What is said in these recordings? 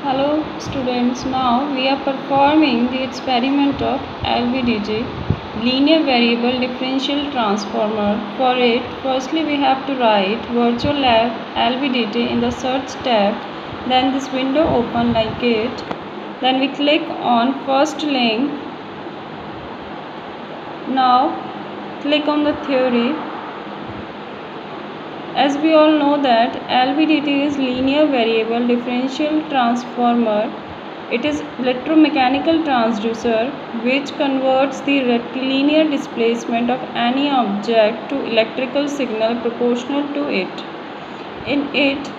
Hello students, now we are performing the experiment of LVDT, linear variable differential transformer. For it, firstly we have to write virtual lab LVDT in the search tab, then this window open like it, then we click on first link. Now click on the theory. As we all know that LVDT is linear variable differential transformer. It is electromechanical transducer which converts the rectilinear displacement of any object to electrical signal proportional to it. In it,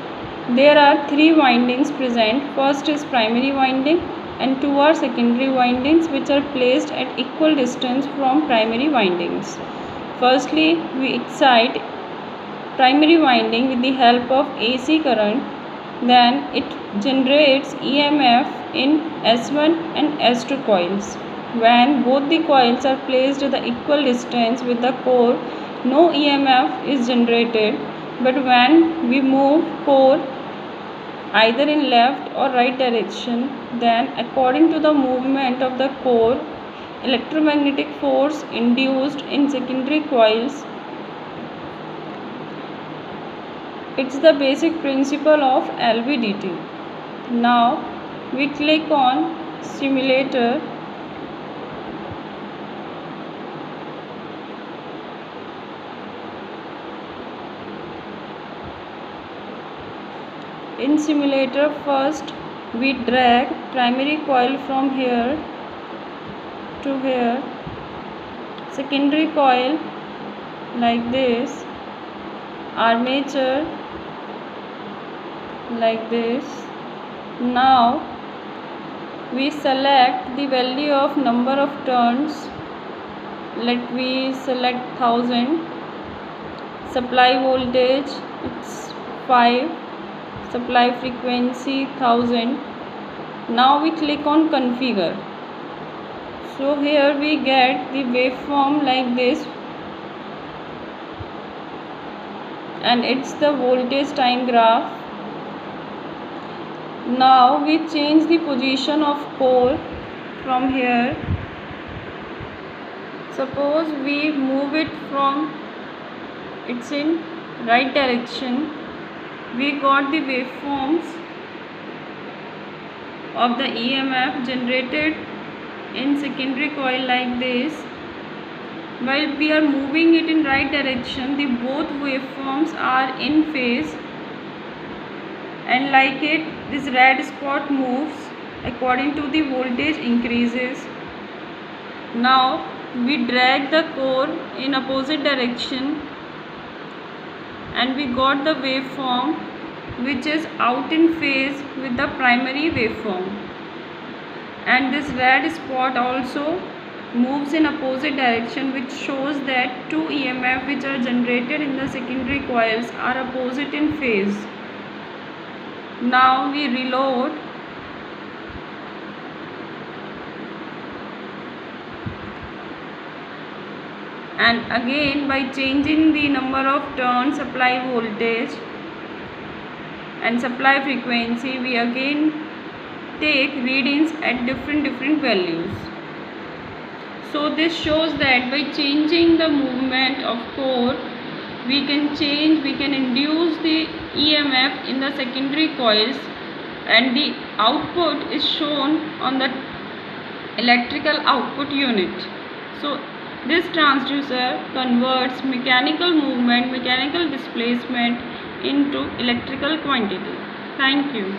there are three windings present. First is primary winding and two are secondary windings which are placed at equal distance from primary windings. Firstly, we excite primary winding with the help of AC current, then it generates EMF in S1 and S2 coils. When both the coils are placed at the equal distance with the core, no EMF is generated, but when we move core either in left or right direction, then according to the movement of the core, electromagnetic force induced in secondary coils. It's the basic principle of LVDT. Now we click on simulator. In simulator, first we drag primary coil from here to here, secondary coil like this, armature like this. Now we select the value of number of turns. Let me select 1000. Supply voltage it's 5. Supply frequency 1000. Now we click on configure. So here we get the waveform like this, and it's the voltage time graph. Now we change the position of core from here. Suppose we move it from, it's in right direction. We got the waveforms of the EMF generated in secondary coil like this. While we are moving it in right direction, the both waveforms are in phase, and like it, this red spot moves according to the voltage increases. Now we drag the core in opposite direction and we got the waveform which is out in phase with the primary waveform, and this red spot also moves in opposite direction, which shows that two EMF which are generated in the secondary coils are opposite in phase. Now we reload. And again, by changing the number of turns, supply voltage and supply frequency, we again take readings at different values. So this shows that by changing the movement of core, we can induce the EMF in the secondary coils, and the output is shown on the electrical output unit. So this transducer converts mechanical movement, mechanical displacement into electrical quantity. Thank you.